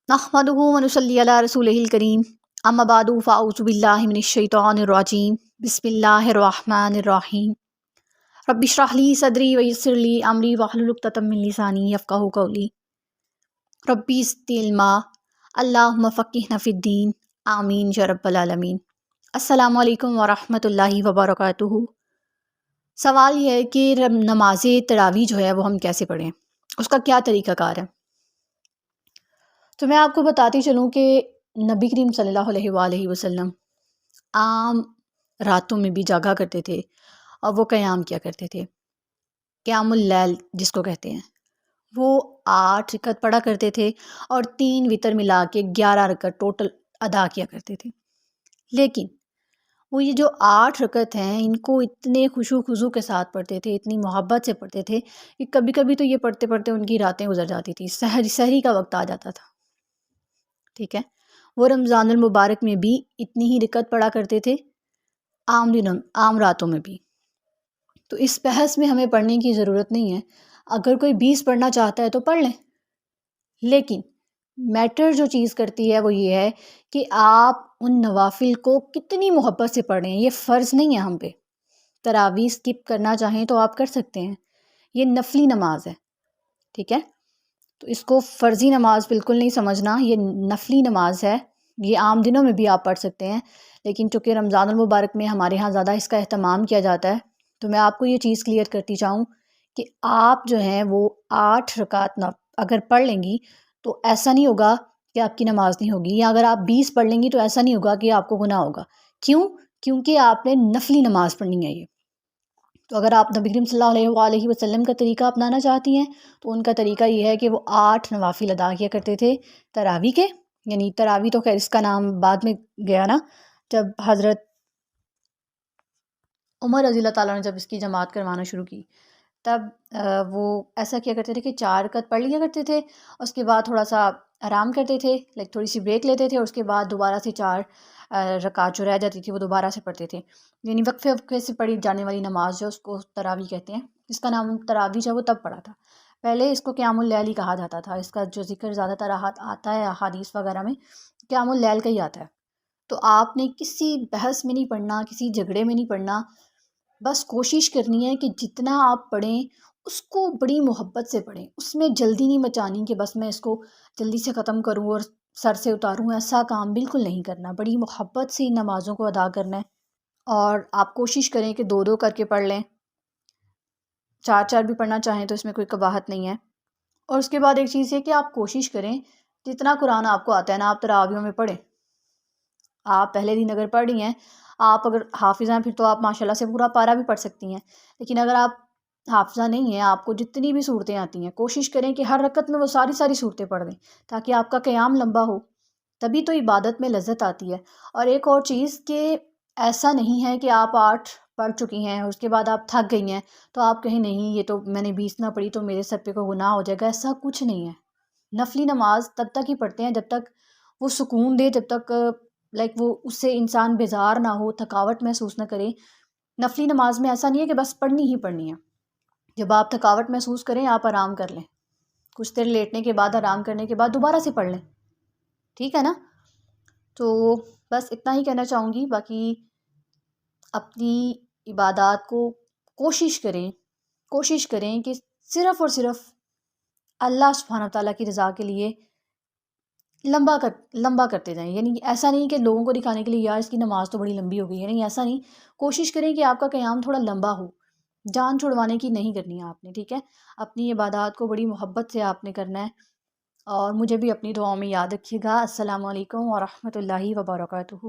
نحمدہ و نصلی علی رسولہ الکریم اما بعد فاعوذ باللہ من الشیطان الرجیم بسم اللہ الرحمن الرحیم رب اشرح لی صدری ویسر لی امری واحلل عقدۃ من لسانی یفقہوا قولی ربی زدنی علما اللہم فقہنا فی الدین آمین یا رب العالمین۔ السلام علیکم ورحمۃ اللہ وبرکاتہ۔ سوال یہ ہے کہ نماز تراویح جو ہے وہ ہم کیسے پڑھیں، اس کا کیا طریقہ کار ہے؟ تو میں آپ کو بتاتی چلوں کہ نبی کریم صلی اللہ علیہ وآلہ وسلم عام راتوں میں بھی جاگا کرتے تھے اور وہ قیام کیا کرتے تھے، قیام اللیل جس کو کہتے ہیں۔ وہ 8 رکعت پڑھا کرتے تھے اور 3 وتر ملا کے 11 رکعت ٹوٹل ادا کیا کرتے تھے۔ لیکن وہ یہ جو 8 رکعت ہیں ان کو اتنے خشوع خضوع کے ساتھ پڑھتے تھے، اتنی محبت سے پڑھتے تھے کہ کبھی کبھی تو یہ پڑھتے پڑھتے ان کی راتیں گزر جاتی تھی، سحری کا وقت آ جاتا تھا، ٹھیک ہے۔ وہ رمضان المبارک میں بھی اتنی ہی رکعت پڑھا کرتے تھے، عام راتوں میں بھی۔ تو اس بحث میں ہمیں پڑھنے کی ضرورت نہیں ہے، اگر کوئی 20 پڑھنا چاہتا ہے تو پڑھ لیں، لیکن میٹر جو چیز کرتی ہے وہ یہ ہے کہ آپ ان نوافل کو کتنی محبت سے پڑھیں۔ یہ فرض نہیں ہے ہم پہ، تراویح سکپ کرنا چاہیں تو آپ کر سکتے ہیں، یہ نفلی نماز ہے، ٹھیک ہے۔ تو اس کو فرضی نماز بالکل نہیں سمجھنا، یہ نفلی نماز ہے، یہ عام دنوں میں بھی آپ پڑھ سکتے ہیں، لیکن چونکہ رمضان المبارک میں ہمارے ہاں زیادہ اس کا اہتمام کیا جاتا ہے، تو میں آپ کو یہ چیز کلیئر کرتی چاہوں کہ آپ جو ہیں وہ 8 رکعت اگر پڑھ لیں گی تو ایسا نہیں ہوگا کہ آپ کی نماز نہیں ہوگی، یا اگر آپ 20 پڑھ لیں گی تو ایسا نہیں ہوگا کہ آپ کو گناہ ہوگا۔ کیوں؟ کیونکہ آپ نے نفلی نماز پڑھنی ہے یہ۔ تو اگر آپ نبی کریم صلی اللہ علیہ وآلہ وسلم کا طریقہ اپنانا چاہتی ہیں تو ان کا طریقہ یہ ہے کہ وہ 8 نوافل ادا کیا کرتے تھے تراویح کے، یعنی تراویح تو خیر اس کا نام بعد میں گیا نا، جب حضرت عمر رضی اللہ تعالیٰ نے جب اس کی جماعت کروانا شروع کی تب وہ ایسا کیا کرتے تھے کہ 4 رکعت پڑھ لیا کرتے تھے، اس کے بعد تھوڑا سا آرام کرتے تھے، تھوڑی سی بریک لیتے تھے، اور اس کے بعد دوبارہ سے 4 رکعت جو رہ جاتی تھی وہ دوبارہ سے پڑھتے تھے، یعنی وقفے وقفے سے پڑھی جانے والی نماز جو اس کو تراویح کہتے ہیں، اس کا نام تراویح جو وہ تب پڑھا تھا۔ پہلے اس کو قیام اللیل ہی کہا جاتا تھا، اس کا جو ذکر زیادہ تر آتا ہے احادیث وغیرہ میں قیام اللیل کا ہی آتا ہے۔ تو آپ نے کسی بحث میں نہیں پڑھنا، کسی جھگڑے میں نہیں پڑھنا، بس کوشش کرنی ہے کہ جتنا آپ پڑھیں اس کو بڑی محبت سے پڑھیں، اس میں جلدی نہیں مچانی کہ بس میں اس کو جلدی سے ختم کروں اور سر سے اتاروں، ایسا کام بالکل نہیں کرنا، بڑی محبت سے ان نمازوں کو ادا کرنا ہے۔ اور آپ کوشش کریں کہ 2 2 کر کے پڑھ لیں، 4 4 بھی پڑھنا چاہیں تو اس میں کوئی قباحت نہیں ہے۔ اور اس کے بعد ایک چیز یہ کہ آپ کوشش کریں جتنا قرآن آپ کو آتا ہے نا آپ تراویحوں میں پڑھیں۔ آپ پہلے دن اگر پڑھ رہی ہیں، آپ اگر حافظہ ہیں پھر تو آپ ماشاءاللہ سے پورا پارہ بھی پڑھ سکتی ہیں، لیکن اگر آپ حافظہ نہیں ہیں، آپ کو جتنی بھی صورتیں آتی ہیں کوشش کریں کہ ہر رکعت میں وہ ساری صورتیں پڑھ دیں تاکہ آپ کا قیام لمبا ہو، تبھی تو عبادت میں لذت آتی ہے۔ اور ایک اور چیز کہ ایسا نہیں ہے کہ آپ 8 پڑھ چکی ہیں اور اس کے بعد آپ تھک گئی ہیں تو آپ کہیں نہیں یہ تو میں نے 20 نہ پڑھی تو میرے سر پہ کوئی گناہ ہو جائے گا، ایسا کچھ نہیں ہے۔ نفلی نماز تب تک ہی پڑھتے ہیں جب تک وہ سکون دے، جب تک وہ اس سے انسان بیزار نہ ہو، تھکاوٹ محسوس نہ کرے۔ نفلی نماز میں ایسا نہیں ہے کہ بس پڑھنی ہی پڑھنی ہے، جب آپ تھکاوٹ محسوس کریں آپ آرام کر لیں، کچھ دیر لیٹنے کے بعد آرام کرنے کے بعد دوبارہ سے پڑھ لیں، ٹھیک ہے نا۔ تو بس اتنا ہی کہنا چاہوں گی، باقی اپنی عبادات کو کوشش کریں کہ صرف اور صرف اللہ سبحانہ تعالیٰ کی رضا کے لیے لمبا کرتے جائیں، یعنی ایسا نہیں کہ لوگوں کو دکھانے کے لیے یار اس کی نماز تو بڑی لمبی ہو گئی ہے، نہیں ایسا نہیں، کوشش کریں کہ آپ کا قیام تھوڑا لمبا ہو، جان چھڑوانے کی نہیں کرنی ہے آپ نے، ٹھیک ہے۔ اپنی عبادات کو بڑی محبت سے آپ نے کرنا ہے، اور مجھے بھی اپنی دعاؤں میں یاد رکھیے گا۔ السلام علیکم ورحمۃ اللہ وبرکاتہ۔